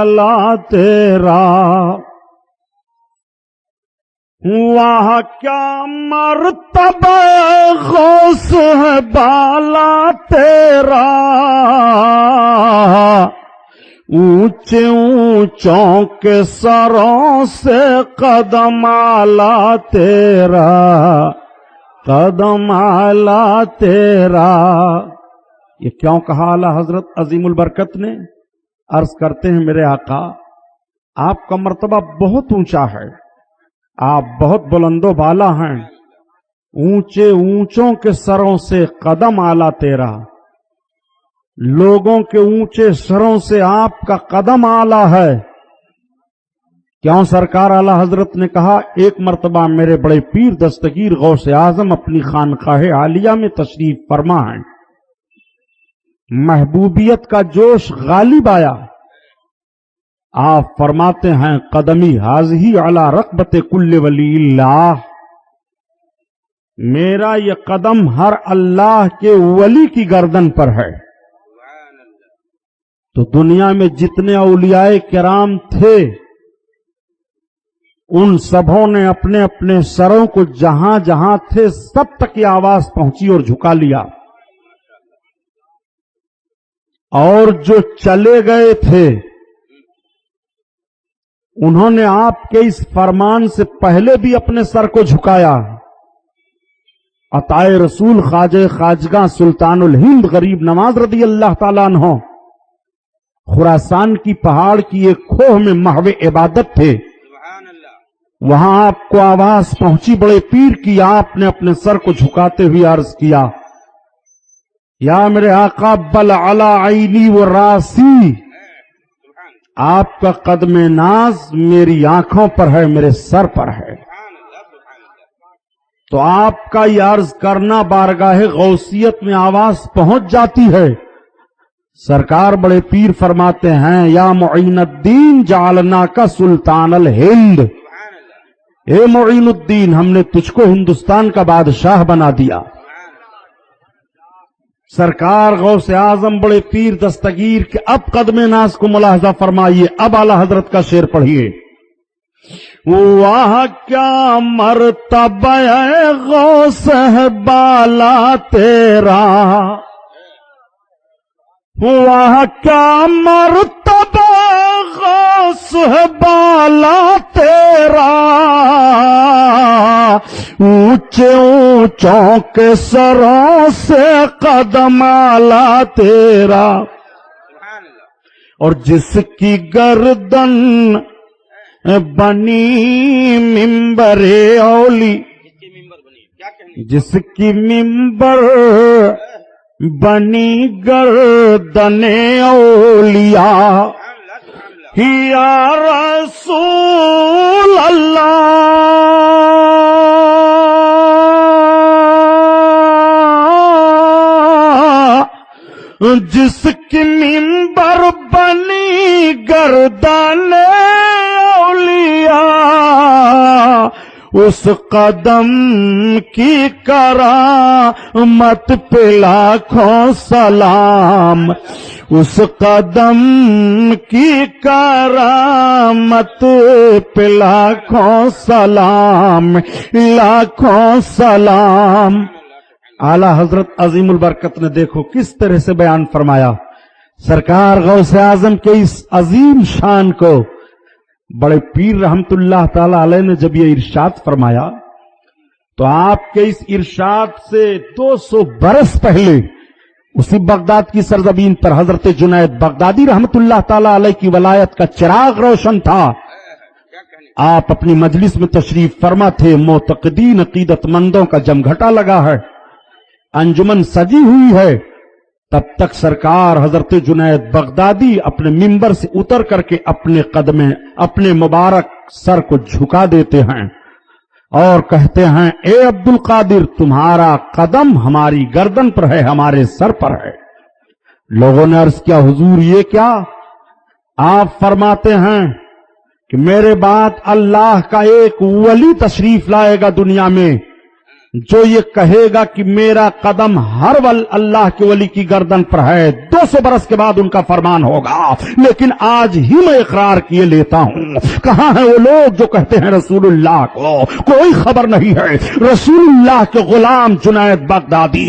आला तेरा, वहाँ क्या मर्तबा गौस है बाला तेरा, ऊंचे ऊंचों के सरों से कदम आला तेरा, कदम आला तेरा। ये क्यों कहा आला हजरत अजीमुल बरकत ने? अर्ज करते हैं मेरे आका, आपका मर्तबा बहुत ऊंचा है, आप बहुत बुलंदो बाला हैं, ऊंचे ऊंचों के सरों से कदम आला तेरा, लोगों के ऊंचे सरों से आपका कदम आला है। क्यों सरकार आला हजरत ने कहा, एक मर्तबा मेरे बड़े पीर दस्तगीर गौसे आजम अपनी खानकाहे आलिया में तशरीफ फरमा है, महबूबियत का जोश गालिब आया, आप फरमाते हैं कदमी हाज़ी अला रक़बते कुल्ले वलील्लाह, मेरा ये कदम हर अल्लाह के वली की गर्दन पर है। तो दुनिया में जितने औलियाए किराम थे, उन सबों ने अपने अपने सरों को जहां जहां थे सब तक ये आवाज पहुंची और झुका लिया, और जो चले गए थे उन्होंने आपके इस फरमान से पहले भी अपने सर को झुकाया। अताए रसूल ख्वाजे खाजगा सुल्तानुल हिंद गरीब नवाज रदी अल्लाह ताला अन्हो खुरासान की पहाड़ की एक खोह में महवे इबादत थे, वहां आपको आवाज पहुंची बड़े पीर की, आपने अपने सर को झुकाते हुए अर्ज किया, या मेरे आका बल अला आईनी व रासी, आपका कदमे नाज मेरी आंखों पर है, मेरे सर पर है। तो आपका ये अर्ज करना बारगाहे गौसियत में आवाज पहुंच जाती है। सरकार बड़े पीर फरमाते हैं, या मुईनुद्दीन जालना का सुल्तान अल हिंद, ए मुईनुद्दीन हमने तुझको हिंदुस्तान का बादशाह बना दिया। सरकार गौसे आजम बड़े पीर दस्तगीर के अब कदमे नाज को मुलाहजा फरमाइए, अब आला हजरत का शेर पढ़िए। वाह क्या मर्तबा गौस है बाला तेरा, वाह क्या मर्तबा गौस है बाला तेरा, ऊंचे ऊंचों के सरों से कदम आला तेरा, और जिसकी गर्दन बनी मिंबरे औली, जिसकी मिंबर बनी गर्दने औलिया, या रसूल अल्लाह, जिसकी मिंबर बनी गर्दने औलिया, उस कदम की करामत पे लाखों सलाम, उस कदम की करामत पे लाखों सलाम, लाखों सलाम। आला हजरत अजीमुल बरकत ने देखो किस तरह से बयान फरमाया। सरकार गौसे आजम के इस अजीम शान को बड़े पीर रहमतुल्लाह ताला अलैह ने जब ये इरशाद फरमाया, तो आपके इस इरशाद से 200 बरस पहले उसी बगदाद की सरजमीन पर हजरत जुनैद बगदादी रहमतुल्लाह ताला अलैह की वलायत का चिराग रोशन था। आप अपनी मजलिस में तशरीफ फरमा थे, मोतकदीन अकीदतमंदों का जमघटा लगा है, अंजुमन सजी हुई है। तब तक सरकार हजरत जुनैद बगदादी अपने मिंबर से उतर करके अपने कदमे अपने मुबारक सर को झुका देते हैं और कहते हैं, ए अब्दुल कादिर, तुम्हारा कदम हमारी गर्दन पर है, हमारे सर पर है। लोगों ने अर्ज किया, हुजूर ये क्या? आप फरमाते हैं कि मेरे बाद अल्लाह का एक वली तशरीफ लाएगा दुनिया में, जो ये कहेगा कि मेरा कदम हर वल अल्लाह के वली की गर्दन पर है, 200 बरस के बाद उनका फरमान होगा। लेकिन आज ही मैं इकरार किए लेता हूं। कहां है वो लोग जो कहते हैं रसूलुल्लाह को कोई खबर नहीं है? रसूलुल्लाह के गुलाम जुनैद बगदादी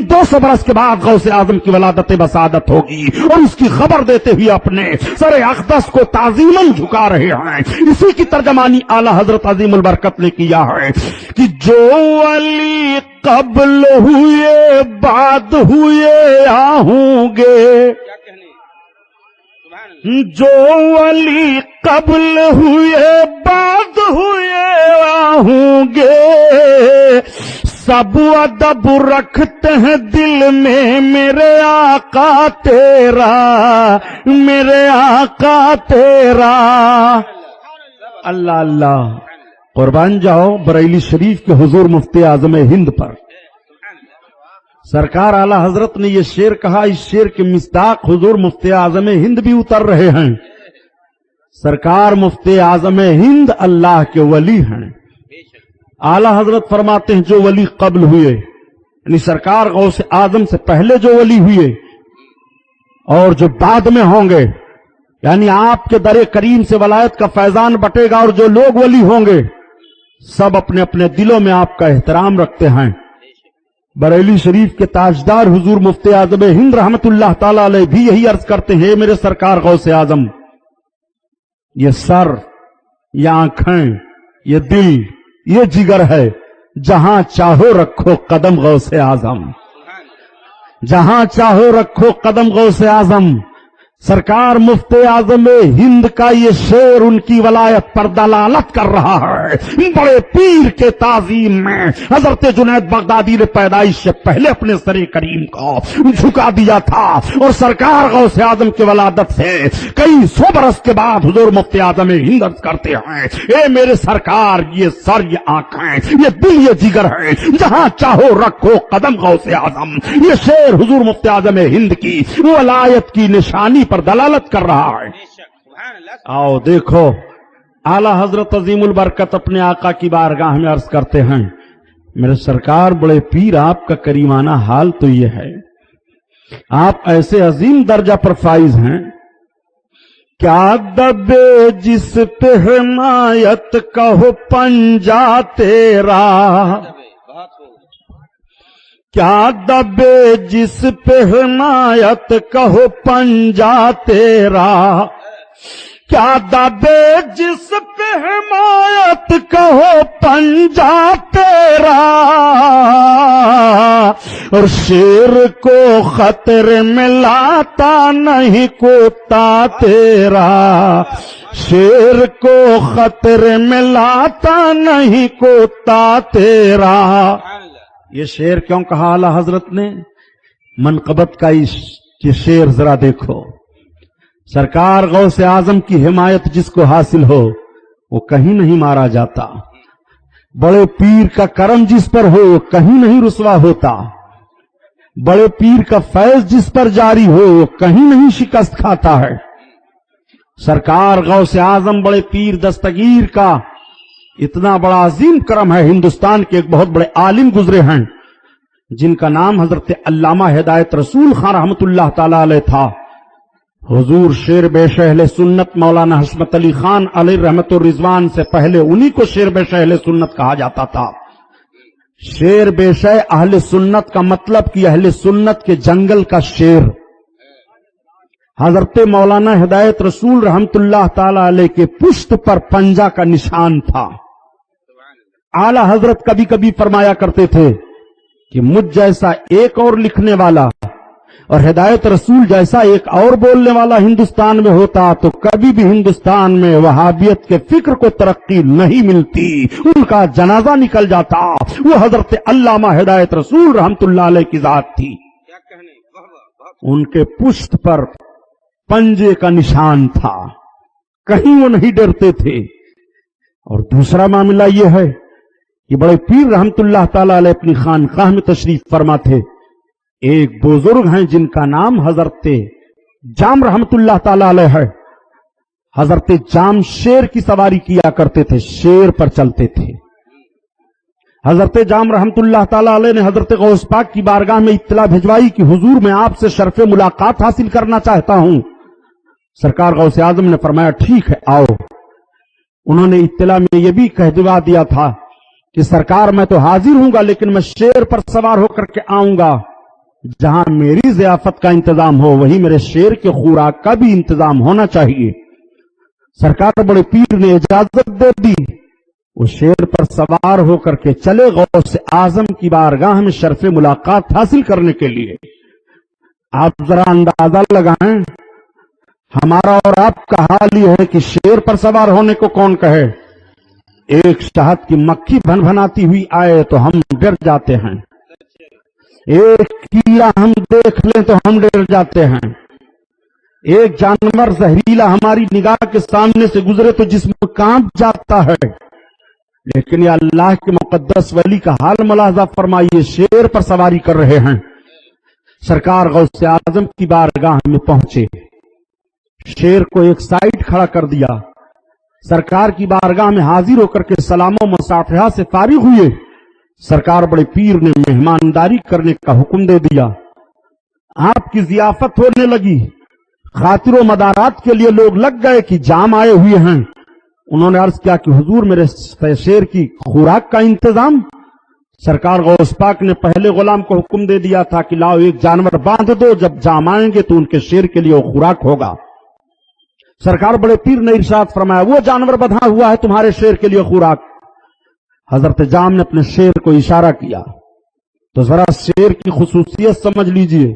200 बरस के बाद गौसे आजम की वलादत बसादत होगी और इसकी खबर देते हुए अपने सर अक़दस को ताज़ीमन झुका रहे हैं। इसी की तर्जमानी आला हजरत अजीमुल बरकत ने किया है कि जो वली कब्ल हुए बाद हुए आहूंगे, जो वली कब्ल हुए बाद हुए आहूंगे, सब अदब रखते हैं दिल में मेरे आका तेरा, मेरे आका तेरा। अल्लाह अल्लाह, कुर्बान जाओ बरेली शरीफ के हुजूर मुफ्ती आजम हिंद पर। सरकार आला हजरत ने ये शेर कहा, इस शेर के मिस्दाक हुजूर मुफ्ती आजम हिंद भी उतर रहे हैं। सरकार मुफ्ती आजम हिंद अल्लाह के वली हैं। आला हजरत फरमाते हैं जो वली कब्ल हुए, यानी सरकार गौसे आजम से पहले जो वली हुए और जो बाद में होंगे, यानी आपके दरे करीम से वलायत का फैजान बटेगा और जो लोग वली होंगे सब अपने अपने दिलों में आपका एहतराम रखते हैं। बरेली शरीफ के ताजदार हुजूर मुफ्ती आजम हिंद रहमतुल्लाह ताला अलैह भी यही अर्ज करते हैं, मेरे सरकार गौसे आजम, ये सर, ये आंखें, ये दिल, ये जिगर है, जहां चाहो रखो कदम गौसे आजम, जहां चाहो रखो कदम गौसे आजम। सरकार मुफ्ती आजम हिंद का ये शेर उनकी वलायत पर दलालत कर रहा है। बड़े पीर के ताजीम में हजरत जुनैद बगदादी ने पैदाइश से पहले अपने सरे करीम को झुका दिया था और सरकार गौसे आजम की वलादत से कई 100 बरस के बाद हुजूर मुफ्ती आजम हिंद अर्ज करते हैं, ए मेरे सरकार, ये सर, ये आंखें, ये दिल, ये जिगर है, जहां चाहो रखो कदम गौसे आजम। ये शेर हुजूर मुफ्ती आजम हिंद की वलायत की निशानी पर दलालत कर रहा है। आओ देखो, आला हजरत अजीमुल बरकत अपने आका की बारगाह में अर्ज करते हैं, मेरे सरकार बड़े पीर, आपका करीमाना हाल तो ये है, आप ऐसे अजीम दर्जा पर फाइज हैं, क्या दबे जिस पे हिमायत कहो पंजा तेरा, क्या दबे जिस पे हिमायत कहो पंजा तेरा, क्या दबे जिस पे हिमायत कहो पंजा तेरा, और शेर को खतरे में लाता नहीं कोता तेरा, शेर को खतरे में लाता नहीं कोता तेरा। ये शेर क्यों कहा आला हजरत ने? मनकबत का ये शेर जरा देखो, सरकार गौसे आजम की हिमायत जिसको हासिल हो वो कहीं नहीं मारा जाता, बड़े पीर का करम जिस पर हो वो कहीं नहीं रुसवा होता, बड़े पीर का फैज जिस पर जारी हो वो कहीं नहीं शिकस्त खाता है। सरकार गौसे आजम बड़े पीर दस्तगीर का इतना बड़ा अजीम करम है। हिंदुस्तान के एक बहुत बड़े आलिम गुजरे हैं जिनका नाम हजरत अल्लामा हिदायत रसूल खान रहमतुल्लाह ताला अलैह था। हुजूर शेर बेश अहले सुन्नत मौलाना हस्मत अली खान अलैह रहमतुर रिजवान से पहले उन्हीं को शेर बेश अहले सुन्नत कहा जाता था। शेर बेश अहले सुन्नत का मतलब कि अहले सुन्नत के जंगल का शेर हजरत मौलाना हिदायत रसूल रहमतुल्लाह ताला अलैह के पुष्ट पर पंजा का निशान था। आला हजरत कभी कभी फरमाया करते थे कि मुझ जैसा एक और लिखने वाला और हिदायत रसूल जैसा एक और बोलने वाला हिंदुस्तान में होता तो कभी भी हिंदुस्तान में वहाबियत के फिक्र को तरक्की नहीं मिलती, उनका जनाजा निकल जाता। वो हजरत अल्लामा हिदायत रसूल रहमतुल्लाह अलैह की जात थी। उनके पुष्ट पर पंजे का निशान था, कहीं वो नहीं डरते थे। और दूसरा मामला यह है कि बड़े पीर रहमतुल्लाह ताला अलैह अपनी खानकाह में तशरीफ फरमा थे। एक बुजुर्ग हैं जिनका नाम हजरत जाम रहमतुल्लाह ताला अलैह है। हजरत जाम शेर की सवारी किया करते थे, शेर पर चलते थे। حضرت جام رحمتullah تعالی علیہ نے حضرت غوث پاک کی بارگاہ میں اطلاع بھجوائی کہ حضور میں آپ سے شرف ملاقات حاصل کرنا چاہتا ہوں. سرکار غوث اعظم نے فرمایا ٹھیک ہے آؤ. انہوں نے اطلاع میں یہ بھی کہہ دیا تھا کہ سرکار میں تو حاضر ہوں گا لیکن میں شیر پر سوار ہو کر کے آؤں گا. جہاں میری ضیافت کا انتظام ہو وہی میرے شیر کے خوراک کا بھی انتظام ہونا چاہیے. سرکار بڑے پیر نے اجازت دے دی. وہ شیر پر سوار ہو کر کے چلے غوث اعظم کی بارگاہ میں شرف ملاقات حاصل کرنے کے لیے. آپ ذرا اندازہ لگائیں ہمارا اور آپ کا حال یہ ہے کہ شیر پر سوار ہونے کو کون کہے. ایک شہد کی مکھی بھن بھناتی ہوئی آئے تو ہم ڈر جاتے ہیں. ایک کیڑا ہم دیکھ لیں تو ہم ڈر جاتے ہیں. ایک جانور زہریلا ہماری نگاہ کے سامنے سے گزرے تو جسم کانپ جاتا ہے. لیکن یہ اللہ کے مقدس ولی کا حال ملاحظہ فرمائیے. شیر پر سواری کر رہے ہیں. سرکار غوث اعظم کی بارگاہ میں پہنچے. شیر کو ایک سائیڈ کھڑا کر دیا. سرکار کی بارگاہ میں حاضر ہو کر کے سلام و مصافحہ سے فارغ ہوئے. سرکار بڑے پیر نے مہمانداری کرنے کا حکم دے دیا. آپ کی ضیافت ہونے لگی. خاطر و مدارات کے لیے لوگ لگ گئے کہ جام آئے ہوئے ہیں. انہوں نے عرض کیا کہ حضور میرے شیر کی خوراک کا انتظام. سرکار غوث پاک نے پہلے غلام کو حکم دے دیا تھا کہ لاؤ ایک جانور باندھ دو, جب جام آئیں گے تو ان کے شیر کے لیے وہ خوراک ہوگا. سرکار بڑے پیر نے ارشاد فرمایا وہ جانور بندھا ہوا ہے تمہارے شیر کے لیے خوراک. حضرت جام نے اپنے شیر کو اشارہ کیا تو ذرا شیر کی خصوصیت سمجھ لیجئے.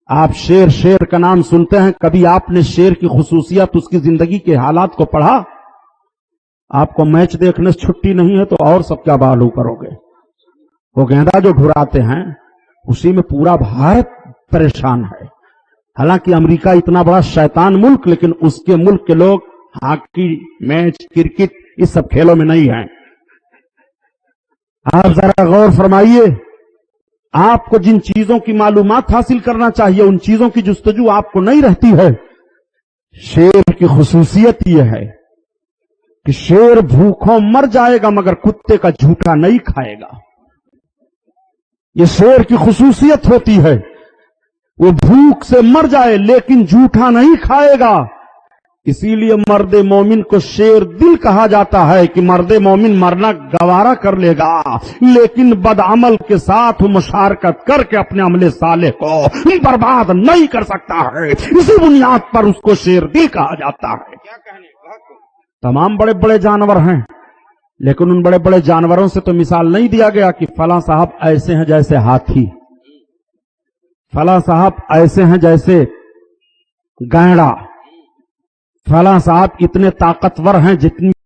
آپ شیر کا نام سنتے ہیں, کبھی آپ نے شیر کی خصوصیت اس کی زندگی کے حالات کو پڑھا؟ آپ کو میچ دیکھنے سے چھٹی نہیں ہے تو اور سب کیا بالو کرو گے. وہ گیندا جو ڈھراتے ہیں اسی میں پورا بھارت پریشان ہے. حالانکہ امریکہ اتنا بڑا شیطان ملک, لیکن اس کے ملک کے لوگ ہاکی میچ کرکٹ اس سب کھیلوں میں نہیں ہیں. آپ ذرا غور فرمائیے. آپ کو جن چیزوں کی معلومات حاصل کرنا چاہیے ان چیزوں کی جستجو آپ کو نہیں رہتی ہے. شیر کی خصوصیت یہ ہے کہ شیر بھوکوں مر جائے گا مگر کتے کا جھوٹا نہیں کھائے گا. یہ شیر کی خصوصیت ہوتی ہے. وہ بھوک سے مر جائے لیکن جھوٹا نہیں کھائے گا. اسی لیے مرد مومن کو شیر دل کہا جاتا ہے کہ مرد مومن مرنا گوارا کر لے گا لیکن بدعمل کے ساتھ مشارکت کر کے اپنے عمل صالح کو برباد نہیں کر سکتا ہے. اسی بنیاد پر اس کو شیر دل کہا جاتا ہے. تمام بڑے بڑے جانور ہیں لیکن ان بڑے بڑے جانوروں سے تو مثال نہیں دیا گیا کہ فلاں صاحب ایسے ہیں جیسے ہاتھی, فلاں صاحب ایسے ہیں جیسے گینڈا, فلاں صاحب اتنے طاقتور ہیں جتنی